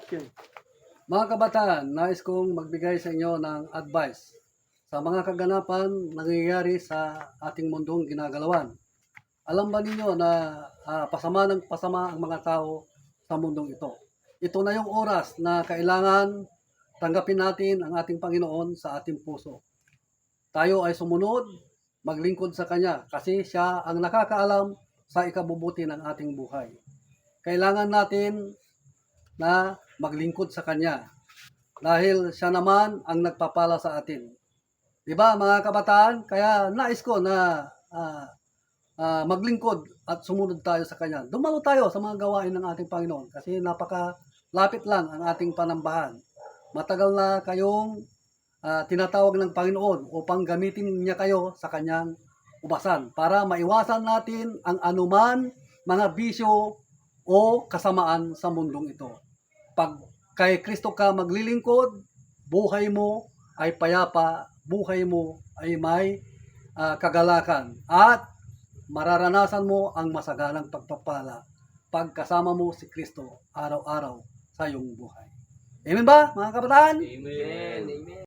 Okay. Mga kabataan, nais kong magbigay sa inyo ng advice sa mga kaganapan nangyayari sa ating mundong ginagalawan. Alam ba ninyo na pasama ng pasama ang mga tao sa mundong ito? Ito na yung oras na kailangan tanggapin natin ang ating Panginoon sa ating puso. Tayo ay sumunod, maglingkod sa Kanya kasi Siya ang nakakaalam sa ikabubuti ng ating buhay. Kailangan natin na maglingkod sa Kanya dahil Siya naman ang nagpapala sa atin. Diba mga kabataan? Kaya nais ko na maglingkod at sumunod tayo sa Kanya. Dumalo tayo sa mga gawain ng ating Panginoon kasi napakalapit lang ang ating panambahan. Matagal na kayong tinatawag ng Panginoon upang gamitin niya kayo sa Kanyang ubasan para maiwasan natin ang anuman mga bisyo o kasamaan sa mundong ito. Pag kay Kristo ka maglilingkod, buhay mo ay payapa, buhay mo ay may kagalakan at mararanasan mo ang masaganang pagpapala pagkasama mo si Kristo araw-araw sa iyong buhay. Amen ba, mga kabataan? Amen. Amen.